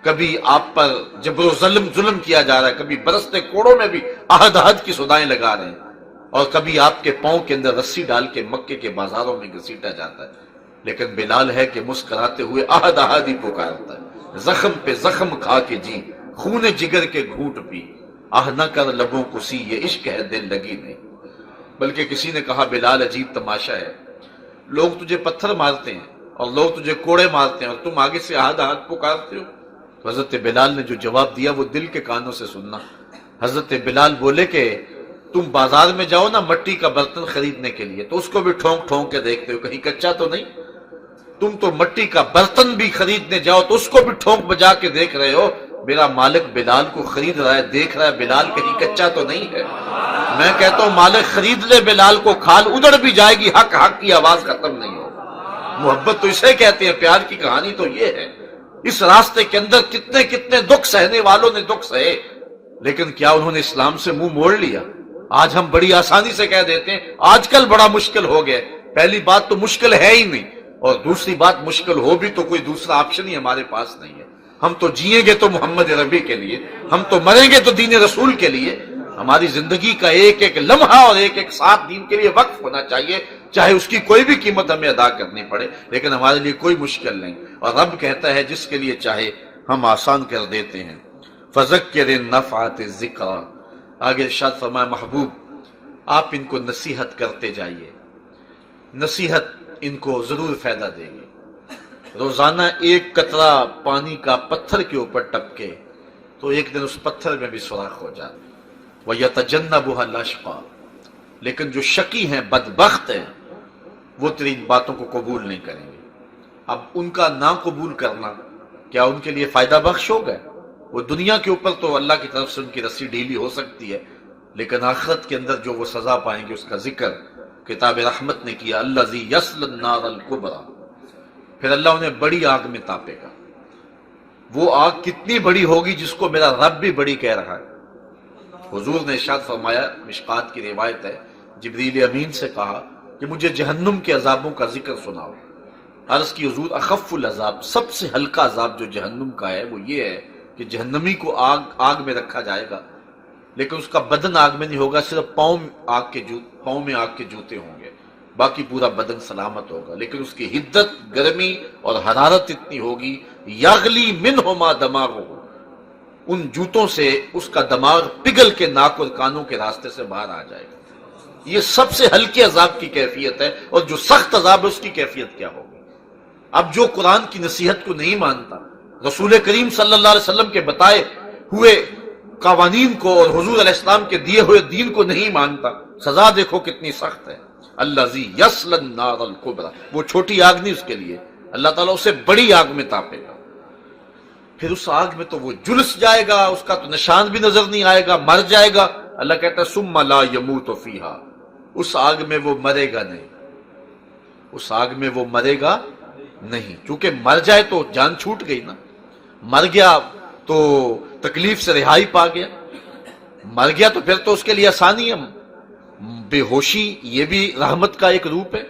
کبھی آپ پر جبر و ظلم کیا جا رہا ہے, کبھی برستے کوڑوں میں بھی عہد کی صدائیں لگا رہے ہیں, اور کبھی آپ کے پاؤں کے اندر رسی ڈال کے مکے کے بازاروں میں گھسیٹا جاتا ہے. لیکن بلال ہے کہ مسکراتے ہوئے عہد ہی پکارتا ہے, زخم پہ زخم کھا کے جی, خون جگر کے گھونٹ پی, آہ نہ کر لبوں کو سی, یہ عشق ہے دل لگی نہیں. بلکہ کسی نے کہا بلال عجیب تماشا ہے, لوگ تجھے پتھر مارتے ہیں اور لوگ تجھے کوڑے مارتے ہیں اور تم آگے سے عہد پکارتے ہو. تو حضرت بلال نے جو جواب دیا وہ دل کے کانوں سے سننا. حضرت بلال بولے کہ تم بازار میں جاؤ نا مٹی کا برتن خریدنے کے لیے, تو اس کو بھی ٹھونک ٹھونک کے دیکھتے ہو کہیں کچا تو نہیں. تم تو مٹی کا برتن بھی خریدنے جاؤ تو اس کو بھی ٹھونک بجا کے دیکھ رہے ہو. میرا مالک بلال کو خرید رہا ہے, دیکھ رہا ہے بلال کہیں کچا تو نہیں ہے. میں کہتا ہوں مالک خرید لے بلال کو, کھال اجڑ بھی جائے گی, حق حق کی آواز ختم نہیں ہوگی. محبت تو اسے کہتے ہیں, پیار کی کہانی تو یہ ہے. اس راستے کے اندر کتنے کتنے دکھ سہنے والوں نے دکھ سہے, لیکن کیا انہوں نے اسلام سے منہ موڑ لیا؟ آج ہم بڑی آسانی سے کہہ دیتے ہیں آج کل بڑا مشکل ہو گیا. پہلی بات تو مشکل ہے ہی نہیں, اور دوسری بات مشکل ہو بھی تو کوئی دوسرا آپشن ہی ہمارے پاس نہیں ہے. ہم تو جیئیں گے تو محمد ربی کے لیے, ہم تو مریں گے تو دین رسول کے لیے. ہماری زندگی کا ایک ایک لمحہ اور ایک ایک ساتھ دین کے لیے وقف ہونا چاہیے, چاہے اس کی کوئی بھی قیمت ہمیں ادا کرنی پڑے, لیکن ہمارے لیے کوئی مشکل نہیں. اور رب کہتا ہے جس کے لیے چاہے ہم آسان کر دیتے ہیں. فذکر نفعت الذکر, آگے ارشاد فرمایا محبوب آپ ان کو نصیحت کرتے جائیے, نصیحت ان کو ضرور فائدہ دے گی. روزانہ ایک قطرہ پانی کا پتھر کے اوپر ٹپکے تو ایک دن اس پتھر میں بھی سوراخ ہو جائے. وَيَتَجَنَّبُهَا الْأَشْقَى، لیکن جو شقی ہیں، بدبخت ہیں، وہ تیری ان باتوں کو قبول نہیں کریں گے. اب ان کا نہ قبول کرنا کیا ان کے لیے فائدہ بخش ہوگا؟ وہ دنیا کے اوپر تو اللہ کی طرف سے ان کی رسی ڈھیلی ہو سکتی ہے، لیکن آخرت کے اندر جو وہ سزا پائیں گے اس کا ذکر کتاب رحمت نے کیا. الذی یصلی النار الکبریٰ، پھر اللہ انہیں بڑی آگ میں تاپے گا. وہ آگ کتنی بڑی ہوگی جس کو میرا رب بھی بڑی کہہ رہا ہے. حضور نے ارشاد فرمایا، مشکات کی روایت ہے، جبریل امین سے کہا کہ مجھے جہنم کے عذابوں کا ذکر سناؤ. عرض کی حضور اخف العذاب، سب سے ہلکا عذاب جو جہنم کا ہے وہ یہ ہے کہ جہنمی کو آگ میں رکھا جائے گا، لیکن اس کا بدن آگ میں نہیں ہوگا، صرف پاؤں میں آگ کے جوتے ہوں گے، باقی پورا بدن سلامت ہوگا. لیکن اس کی حدت، گرمی اور حرارت اتنی ہوگی، یغلی منہما دماغہ، ان جوتوں سے اس کا دماغ پگھل کے ناک اور کانوں کے راستے سے باہر آ جائے گا. یہ سب سے ہلکے عذاب کی کیفیت ہے، اور جو سخت عذاب ہے اس کی کیفیت کیا ہوگی. اب جو قرآن کی نصیحت کو نہیں مانتا، رسول کریم صلی اللہ علیہ وسلم کے بتائے ہوئے قوانین کو اور حضور علیہ السلام کے دیے ہوئے دین کو نہیں مانتا، سزا دیکھو کتنی سخت ہے. الذی یصلی النار الکبریٰ، وہ چھوٹی آگ نہیں اس کے لیے، اللہ تعالیٰ اسے بڑی آگ میں تاپے گا. پھر اس آگ میں تو وہ جلس جائے گا، اس کا تو نشان بھی نظر نہیں آئے گا، مر جائے گا. اللہ کہتا ہے ثم لا یموت فیہا، اس آگ میں وہ مرے گا نہیں، اس آگ میں وہ مرے گا نہیں. چونکہ مر جائے تو جان چھوٹ گئی نا، مر گیا تو تکلیف سے رہائی پا گیا، مر گیا تو پھر تو اس کے لیے آسانی ہے. بے ہوشی یہ بھی رحمت کا ایک روپ ہے.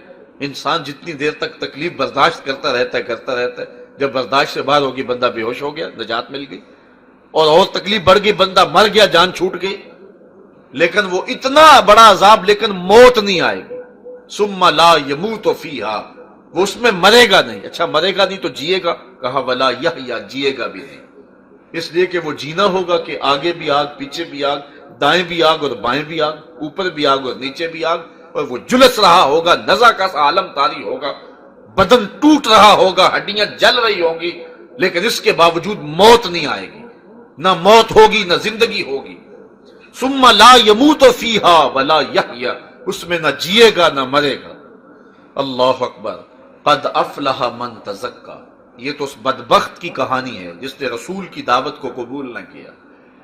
انسان جتنی دیر تک تکلیف برداشت کرتا رہتا ہے، جب برداشت سے باہر ہوگی بندہ بے ہوش ہو گیا، نجات مل گئی. اور تکلیف بڑھ گئی، بندہ مر گیا، جان چھوٹ گئی. لیکن وہ اتنا بڑا عذاب، لیکن موت نہیں آئے گی. ثم لا یموت فیہا، وہ اس میں مرے گا نہیں. اچھا مرے گا نہیں تو جیے گا؟ کہا ولا یحییٰ، جیے گا بھی نہیں. اس لیے کہ وہ جینا ہوگا کہ آگے بھی آگ، پیچھے بھی آگ، دائیں بھی آگ اور بائیں بھی آگ، اوپر بھی آگ اور نیچے بھی آگ. اور وہ جلس رہا ہوگا، نزع کا سا عالم طاری ہوگا، بدن ٹوٹ رہا ہوگا، ہڈیاں جل رہی ہوں گی، لیکن اس کے باوجود موت نہیں آئے گی. نہ موت ہوگی نہ زندگی ہوگی. ثم لا یموت فیہا ولا یحییٰ، اس میں نہ جیے گا نہ مرے گا. اللہ اکبر. قد افلح من تزکا، یہ تو اس بدبخت کی کہانی ہے جس نے رسول کی دعوت کو قبول نہ کیا،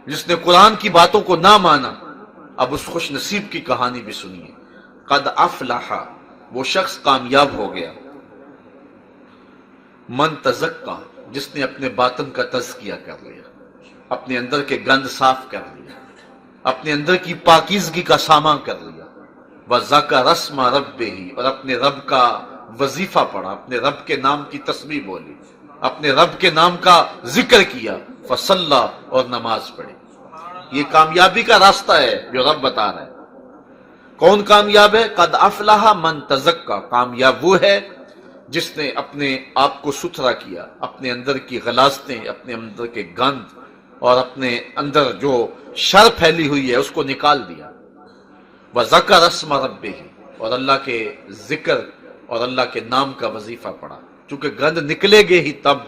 جس نے قرآن کی باتوں کو نہ مانا. اب اس خوش نصیب کی کہانی بھی سنیے. قد افلح، وہ شخص کامیاب ہو گیا. من تزکا، جس نے اپنے باطن کا تزکیہ کر لیا، اپنے اندر کے گند صاف کر لیا، اپنے اندر کی پاکیزگی کا سامان کر لیا. وَذَكَرَ اسْمَ رَبِّهِ، اور اپنے رب کا وظیفہ پڑھا، اپنے رب کے نام کی تسبیح بولی، اپنے رب کے نام کا ذکر کیا. فصلى، اور نماز پڑھی. یہ کامیابی کا راستہ ہے جو رب بتا رہا ہے. کون کامیاب ہے؟ قد افلح من تزکا، کامیاب وہ ہے جس نے اپنے آپ کو ستھرا کیا، اپنے اندر کی غلاظتیں، اپنے اندر کے گند اور اپنے اندر جو شر پھیلی ہوئی ہے اس کو نکال دیا. وَذَكَرَ اسْمَ رَبِّهِ، اور اللہ کے ذکر اور اللہ کے نام کا وظیفہ پڑھا. چونکہ گند نکلے گے ہی تب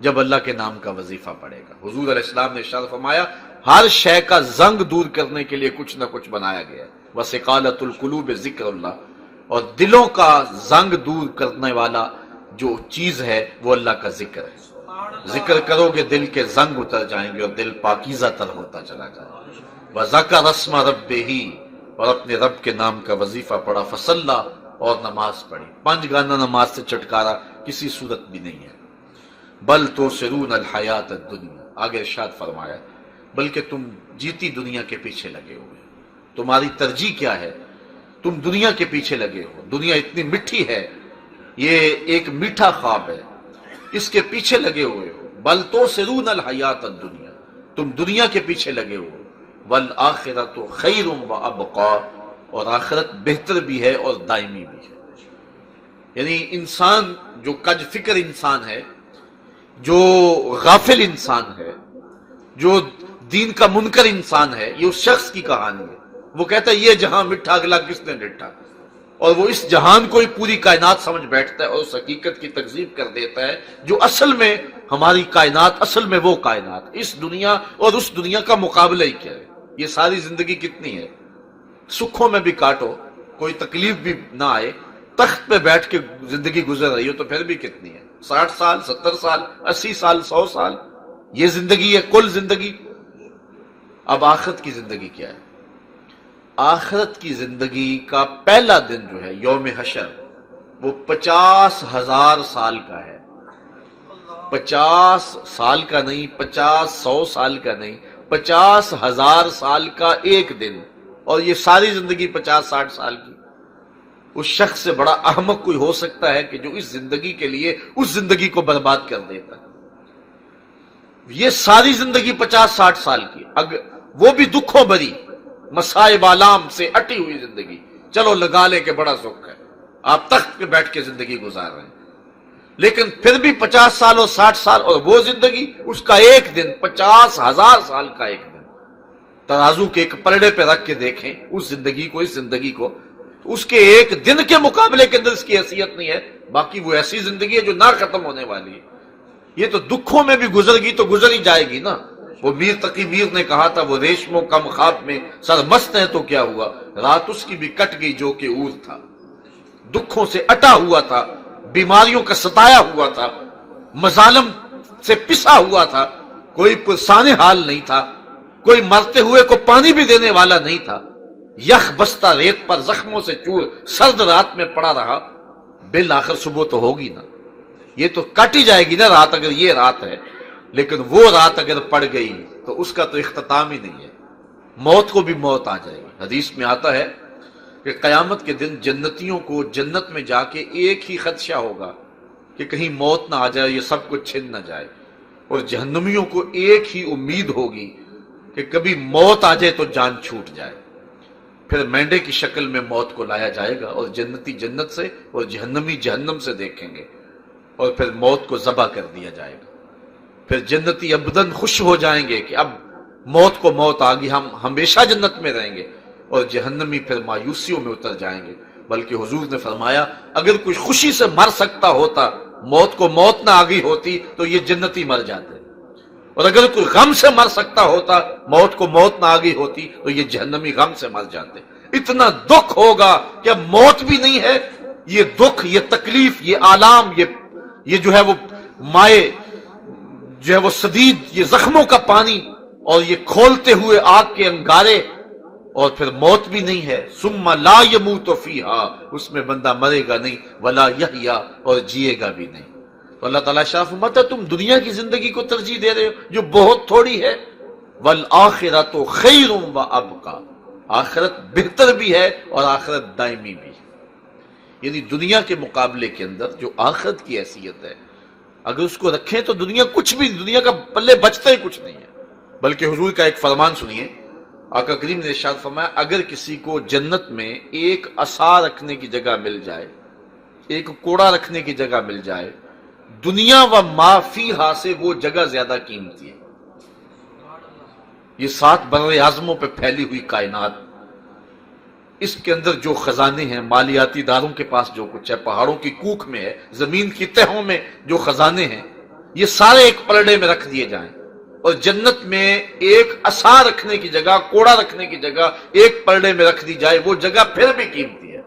جب اللہ کے نام کا وظیفہ پڑھے گا. حضور علیہ السلام نے ارشاد فرمایا ہر شے کا زنگ دور کرنے کے لیے کچھ نہ کچھ بنایا گیا ہے. وَسِقَالَةُ الْقُلُوبِ ذِكْرُ اللَّهِ، اور دلوں کا زنگ دور کرنے والا جو چیز ہے وہ اللہ کا ذکر ہے. ذکر کرو گے دل کے زنگ اتر جائیں گے اور دل پاکیزہ تر ہوتا چلا جائے گا. وَذَكَرَ اسْمَ رَبِّهِ، اور اپنے رب کے نام کا وظیفہ پڑھا. فصلى، اور نماز پڑھی. 5 گانا نماز سے چھٹکارا کسی صورت بھی نہیں ہے. بل تؤثرون الحیات الدنیا، آگے ارشاد فرمایا بلکہ تم جیتی دنیا کے پیچھے لگے ہوئے. تمہاری ترجیح کیا ہے؟ تم دنیا کے پیچھے لگے ہو. دنیا اتنی میٹھی ہے، یہ ایک میٹھا خواب ہے، اس کے پیچھے لگے ہوئے ہو. بل تؤثرون الحیات الدنیا، تم دنیا کے پیچھے لگے ہو. والآخرۃ خیر وابقیٰ، اور آخرت بہتر بھی ہے اور دائمی بھی ہے. یعنی انسان جو کج فکر انسان ہے، جو غافل انسان ہے، جو دین کا منکر انسان ہے، یہ اس شخص کی کہانی ہے. وہ کہتا ہے یہ جہاں مٹھا اگلا کس نے ڈٹھا، اور وہ اس جہان کو ہی پوری کائنات سمجھ بیٹھتا ہے اور اس حقیقت کی تکذیب کر دیتا ہے جو اصل میں ہماری کائنات اصل میں وہ کائنات، اس دنیا اور اس دنیا کا مقابلہ ہی کیا ہے؟ یہ ساری زندگی کتنی ہے؟ سکھوں میں بھی کاٹو، کوئی تکلیف بھی نہ آئے، تخت پہ بیٹھ کے زندگی گزر رہی ہو تو پھر بھی کتنی ہے؟ 60 سال، 70 سال، 80 سال، 100 سال، یہ زندگی ہے کل زندگی۔ اب آخرت کی زندگی کیا ہے؟ آخرت کی زندگی کا پہلا دن جو ہے یوم حشر، وہ 50,000 سال کا ہے۔ 50 سال کا نہیں، 100 سال کا نہیں، 50,000 سال کا ایک دن، اور یہ ساری زندگی 50-60 سال کی۔ اس شخص سے بڑا احمق کوئی ہو سکتا ہے کہ جو اس زندگی کے لیے اس زندگی کو برباد کر دیتا ہے؟ یہ ساری زندگی 50-60 سال کی، اگر وہ بھی دکھوں بھری، مصائب آلام سے اٹی ہوئی زندگی، چلو لگا لے کہ بڑا سکھ ہے، آپ تخت پہ بیٹھ کے زندگی گزار رہے ہیں، لیکن پھر بھی 50 سال اور 60 سال، اور وہ زندگی اس کا ایک دن 50,000 سال کا ایک دن۔ ترازو کے ایک پلڑے پہ رکھ کے دیکھیں اس زندگی کو، اس زندگی کو، اس کے ایک دن کے مقابلے کے اندر اس کی حیثیت نہیں ہے۔ باقی وہ ایسی زندگی ہے جو نہ ختم ہونے والی ہے۔ یہ تو دکھوں میں بھی گزر گئی تو گزر ہی جائے گی نا۔ وہ میر تقی میر نے کہا تھا، وہ ریشم و کم خواب میں سرمست ہے تو کیا ہوا، رات اس کی بھی کٹ گئی جو کہ اور تھا۔ دکھوں سے اٹا ہوا تھا، بیماریوں کا ستایا ہوا تھا، مظالم سے پسا ہوا تھا، کوئی پرسان حال نہیں تھا، کوئی مرتے ہوئے کو پانی بھی دینے والا نہیں تھا، یخ بستہ ریت پر زخموں سے چور سرد رات میں پڑا رہا۔ بالآخر صبح تو ہوگی نا، یہ تو کٹ ہی جائے گی نا رات، اگر یہ رات ہے، لیکن وہ رات اگر پڑ گئی تو اس کا تو اختتام ہی نہیں ہے۔ موت کو بھی موت آ جائے گی۔ حدیث میں آتا ہے کہ قیامت کے دن جنتیوں کو جنت میں جا کے ایک ہی خدشہ ہوگا کہ کہیں موت نہ آ جائے، یہ سب کچھ چھن نہ جائے، اور جہنمیوں کو ایک ہی امید ہوگی کہ کبھی موت آ جائے تو جان چھوٹ جائے۔ پھر مینڈے کی شکل میں موت کو لایا جائے گا، اور جنتی جنت سے اور جہنمی جہنم سے دیکھیں گے، اور پھر موت کو ذبح کر دیا جائے گا۔ پھر جنتی ابداً خوش ہو جائیں گے کہ اب موت کو موت آ گئی، ہم ہمیشہ جنت میں رہیں گے، اور جہنمی پھر مایوسیوں میں اتر جائیں گے۔ بلکہ حضور نے فرمایا اگر کوئی خوشی سے مر سکتا ہوتا، موت کو موت نہ آ گئی ہوتی تو یہ جنتی مر جاتے، اور اگر کوئی غم سے مر سکتا ہوتا، موت کو موت نہ آ گئی ہوتی تو یہ جہنمی غم سے مر جاتے۔ اتنا دکھ ہوگا کہ اب موت بھی نہیں ہے، یہ دکھ، یہ تکلیف، یہ آلام، یہ جو ہے وہ مائے جو ہے وہ سدید، یہ زخموں کا پانی، اور یہ کھولتے ہوئے آگ کے انگارے، اور پھر موت بھی نہیں ہے۔ ثم لا يموت فیہا، اس میں بندہ مرے گا نہیں، ولا یحیا، اور جیے گا بھی نہیں۔ تو اللہ تعالیٰ شاہ فرماتا ہے تم دنیا کی زندگی کو ترجیح دے رہے ہو جو بہت تھوڑی ہے، والآخرۃ خیر وابقیٰ، آخرت بہتر بھی ہے اور آخرت دائمی بھی ہے۔ یعنی دنیا کے مقابلے کے اندر جو آخرت کی حیثیت ہے، اگر اس کو رکھیں تو دنیا کچھ بھی، دنیا کا پلے بچتا ہی کچھ نہیں ہے۔ بلکہ حضور کا ایک فرمان سنیے، آقا کریم نے ارشاد فرمایا اگر کسی کو جنت میں ایک عصا رکھنے کی جگہ مل جائے، ایک کوڑا رکھنے کی جگہ مل جائے، دنیا و ما فیہا سے وہ جگہ زیادہ قیمتی ہے۔ یہ 7 بر اعظموں پہ پھیلی ہوئی کائنات، اس کے اندر جو خزانے ہیں، مالیاتی داروں کے پاس جو کچھ ہے، پہاڑوں کی کوکھ میں ہے، زمین کی تہوں میں جو خزانے ہیں، یہ سارے ایک پلڑے میں رکھ دیے جائیں، اور جنت میں ایک عصا رکھنے کی جگہ، کوڑا رکھنے کی جگہ ایک پلڑے میں رکھ دی جائے، وہ جگہ پھر بھی قیمتی ہے۔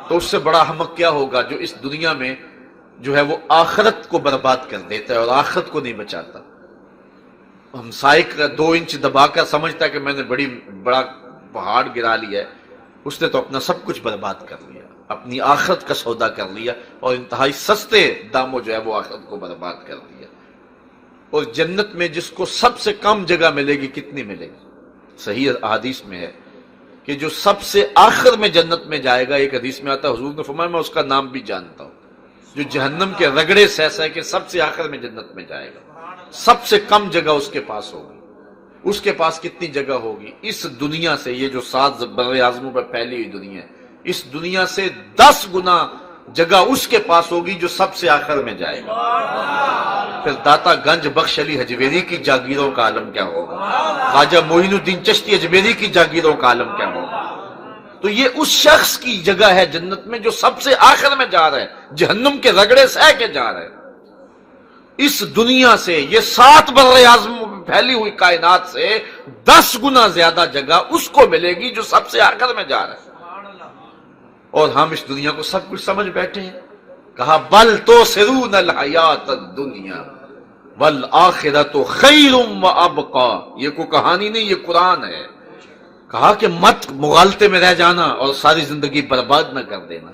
تو اس سے بڑا احمق کیا ہوگا جو اس دنیا میں جو ہے وہ آخرت کو برباد کر دیتا ہے اور آخرت کو نہیں بچاتا۔ ہم سائیک 2 انچ دبا کر سمجھتا ہے کہ میں نے بڑا پہاڑ گرا لیا ہے، اس نے تو اپنا سب کچھ برباد کر لیا، اپنی آخرت کا سودا کر لیا، اور انتہائی سستے داموں جو ہے وہ آخرت کو برباد کر دیا۔ اور جنت میں جس کو سب سے کم جگہ ملے گی، کتنی ملے گی؟ صحیح احادیث میں ہے کہ جو سب سے آخر میں جنت میں جائے گا، ایک حدیث میں آتا ہے حضور نے فرمایا میں اس کا نام بھی جانتا ہوں، جو جہنم کے رگڑے سہ سہ کے سب سے آخر میں جنت میں جائے گا، سب سے کم جگہ اس کے پاس ہوگی۔ اس کے پاس کتنی جگہ ہوگی؟ اس دنیا سے، یہ جو 7 بر اعظموں پر پھیلی ہوئی دنیا ہے، اس دنیا سے 10 گنا جگہ اس کے پاس ہوگی جو سب سے آخر میں جائے گا۔ پھر داتا گنج بخش علی حجویری کی جاگیروں کا عالم کیا ہوگا، خواجہ معین الدین چشتی اجمیری کی جاگیروں کا عالم کیا ہوگا۔ تو یہ اس شخص کی جگہ ہے جنت میں جو سب سے آخر میں جا رہا ہے، جہنم کے رگڑے سہ کے جا رہا ہے۔ اس دنیا سے، یہ 7 بر اعظموں میں پھیلی ہوئی کائنات سے 10 گنا زیادہ جگہ اس کو ملے گی جو سب سے آخر میں جا رہا ہے۔ اور ہم اس دنیا کو سب کچھ سمجھ بیٹھے ہیں۔ کہا بل تؤثرون الحیات الدنیا والآخرۃ خیر وابقی، یہ کوئی کہانی نہیں، یہ قرآن ہے۔ کہا کہ مت مغالطے میں رہ جانا اور ساری زندگی برباد نہ کر دینا،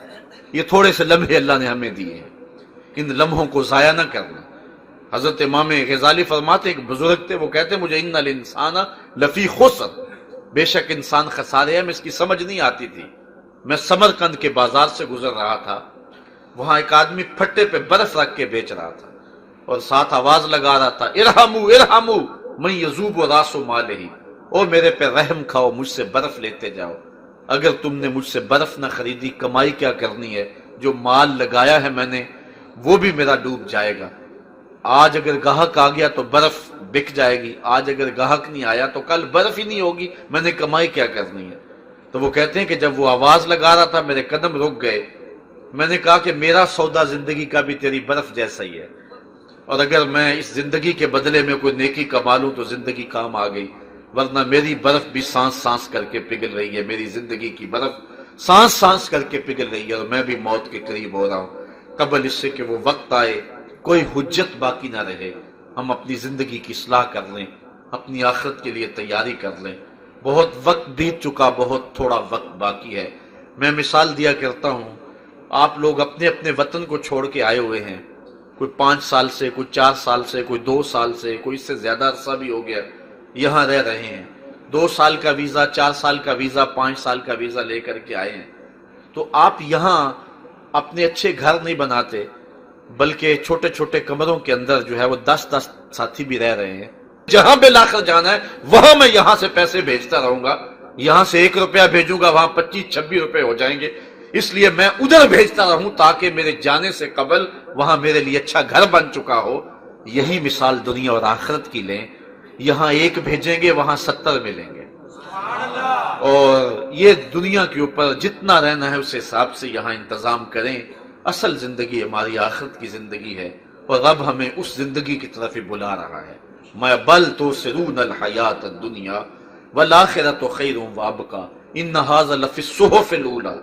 یہ تھوڑے سے لمحے اللہ نے ہمیں دیے ہیں، ان لمحوں کو ضائع نہ کرنا۔ حضرت امام غزالی فرماتے، ایک بزرگ تھے، وہ کہتے مجھے ان الانسان لفی خسر، بے شک انسان خسارے ہے۔ میں اس کی سمجھ نہیں آتی تھی۔ میں سمرقند کے بازار سے گزر رہا تھا، وہاں ایک آدمی پھٹے پہ برف رکھ کے بیچ رہا تھا اور ساتھ آواز لگا رہا تھا ارحمو ارحمو من یذوب راس مالہ، او میرے پہ رحم کھاؤ، مجھ سے برف لیتے جاؤ، اگر تم نے مجھ سے برف نہ خریدی کمائی کیا کرنی ہے؟ جو مال لگایا ہے میں نے وہ بھی میرا ڈوب جائے گا۔ آج اگر گاہک آ گیا تو برف بک جائے گی، آج اگر گاہک نہیں آیا تو کل برف ہی نہیں ہوگی، میں نے کمائی کیا کرنی ہے؟ تو وہ کہتے ہیں کہ جب وہ آواز لگا رہا تھا میرے قدم رک گئے، میں نے کہا کہ میرا سودا زندگی کا بھی تیری برف جیسا ہی ہے، اور اگر میں اس زندگی کے بدلے میں کوئی نیکی کما لوں تو زندگی کام آ گئی، ورنہ میری برف بھی سانس سانس کر کے پگھل رہی ہے، میری زندگی کی برف سانس سانس کر کے پگھل رہی ہے، اور میں بھی موت کے قریب ہو رہا ہوں۔ قبل اس سے کہ وہ وقت آئے کوئی حجت باقی نہ رہے، ہم اپنی زندگی کی اصلاح کر لیں، اپنی آخرت کے لیے تیاری کر لیں۔ بہت وقت بیت چکا، بہت تھوڑا وقت باقی ہے۔ میں مثال دیا کرتا ہوں، آپ لوگ اپنے اپنے وطن کو چھوڑ کے آئے ہوئے ہیں، کوئی 5 سال سے، کوئی 4 سال سے، کوئی 2 سال سے، کوئی اس سے زیادہ عرصہ بھی ہو گیا، یہاں رہ رہے ہیں۔ 2 سال کا ویزا، 4 سال کا ویزا، 5 سال کا ویزا لے کر کے آئے ہیں، تو آپ یہاں اپنے اچھے گھر نہیں بناتے، بلکہ چھوٹے چھوٹے کمروں کے اندر جو ہے وہ 10 ساتھی بھی رہ رہے ہیں۔ جہاں بے لاخر جانا ہے وہاں میں یہاں سے پیسے بھیجتا رہوں گا، یہاں سے 1 روپیہ بھیجوں گا وہاں 25-26 روپے ہو جائیں گے، اس لیے میں ادھر بھیجتا رہوں تاکہ میرے جانے سے قبل وہاں میرے لیے اچھا گھر بن چکا ہو۔ یہی مثال دنیا اور آخرت کی لیں، یہاں 1 بھیجیں گے وہاں 70 ملیں گے، اور یہ دنیا کے اوپر جتنا رہنا ہے اس حساب سے یہاں انتظام کریں۔ اصل زندگی ہماری آخرت کی زندگی ہے، اور رب ہمیں اس زندگی کی طرف بلا رہا ہے۔ میں بل تؤثرون الحیات الدنیا والآخرۃ خیر وابقی ان ھذا لفی الصحف الاولی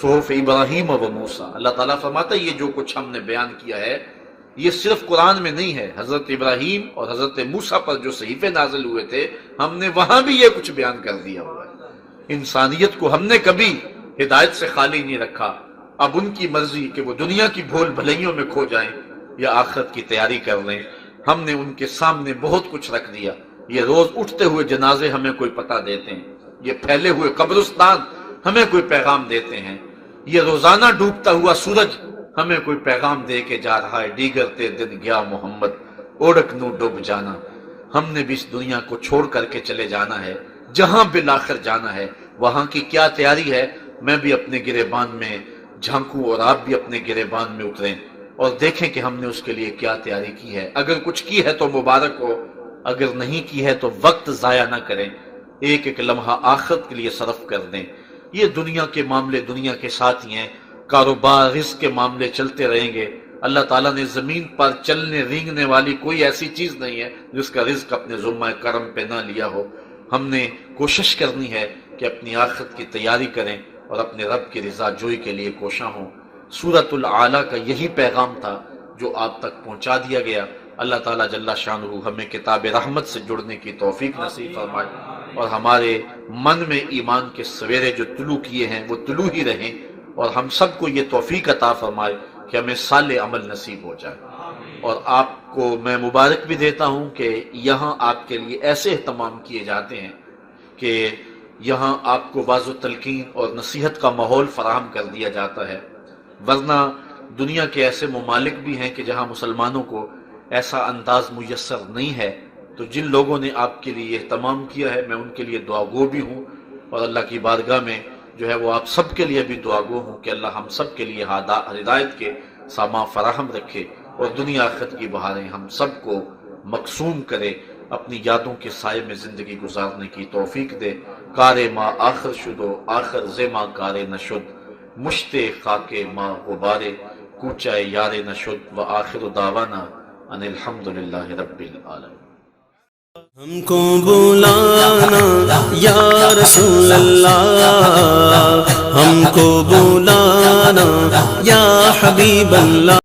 صحف ابراہیم و موسیٰ۔ اللہ تعالیٰ فرماتا ہے یہ جو کچھ ہم نے بیان کیا ہے یہ صرف قرآن میں نہیں ہے، حضرت ابراہیم اور حضرت موسیٰ پر جو صحیفے نازل ہوئے تھے ہم نے وہاں بھی یہ کچھ بیان کر دیا ہوا ہے۔ انسانیت کو ہم نے کبھی ہدایت سے خالی نہیں رکھا، اب ان کی مرضی کہ وہ دنیا کی بھول بھلائیوں میں کھو جائیں یا آخرت کی تیاری کر لیں۔ ہم نے ان کے سامنے بہت کچھ رکھ دیا۔ یہ روز اٹھتے ہوئے جنازے ہمیں کوئی پتہ دیتے ہیں، یہ پھیلے ہوئے قبرستان ہمیں کوئی پیغام دیتے ہیں، یہ روزانہ ڈوبتا ہوا سورج ہمیں کوئی پیغام دے کے جا رہا ہے، دیگر دن گیا محمد اوڑک نو ڈوب جانا۔ ہم نے بھی اس دنیا کو چھوڑ کر کے چلے جانا ہے، جہاں بالآخر جانا ہے وہاں کی کیا تیاری ہے۔ میں بھی اپنے گریبان میں جھانکوں اور آپ بھی اپنے گریبان میں اتریں اور دیکھیں کہ ہم نے اس کے لیے کیا تیاری کی ہے۔ اگر کچھ کی ہے تو مبارک ہو، اگر نہیں کی ہے تو وقت ضائع نہ کریں، ایک ایک لمحہ آخرت کے لیے صرف کر دیں۔ یہ دنیا کے معاملے دنیا کے ساتھ ہی ہیں، کاروبار رزق کے معاملے چلتے رہیں گے۔ اللہ تعالیٰ نے زمین پر چلنے رینگنے والی کوئی ایسی چیز نہیں ہے جس کا رزق اپنے ذمہ کرم پہ نہ لیا ہو۔ ہم نے کوشش کرنی ہے کہ اپنی آخرت کی تیاری کریں اور اپنے رب کی رضا جوئی کے لیے کوشاں ہوں۔ سورۃ الاعلیٰ کا یہی پیغام تھا جو آپ تک پہنچا دیا گیا۔ اللہ تعالیٰ جل شانہ ہمیں کتاب رحمت سے جڑنے کی توفیق نصیب فرمائے، اور ہمارے من میں ایمان کے سویرے جو طلوع کیے ہیں وہ طلوع ہی رہیں، اور ہم سب کو یہ توفیق عطا فرمائے کہ ہمیں صالح عمل نصیب ہو جائے۔ اور آپ کو میں مبارک بھی دیتا ہوں کہ یہاں آپ کے لیے ایسے اہتمام کیے جاتے ہیں کہ یہاں آپ کو واعظ و تلقین اور نصیحت کا ماحول فراہم کر دیا جاتا ہے، ورنہ دنیا کے ایسے ممالک بھی ہیں کہ جہاں مسلمانوں کو ایسا انداز میسر نہیں ہے۔ تو جن لوگوں نے آپ کے لیے اہتمام کیا ہے میں ان کے لیے دعا گو بھی ہوں، اور اللہ کی بارگاہ میں جو ہے وہ آپ سب کے لیے بھی دعا گو ہوں کہ اللہ ہم سب کے لیے ہدایت کے سامان فراہم رکھے، اور دنیا آخرت کی بہاریں ہم سب کو مقسوم کرے، اپنی یادوں کے سائے میں زندگی گزارنے کی توفیق دے۔ کار ما آخر شدو آخر زما کار نشد، مشت خاک ما غبارے کوچہ یار نشد، و آخر دعوانا ان الحمدللہ رب العالمین۔ ہم کو بلانا یا رسول اللہ، ہم کو بلانا یا حبیب اللہ۔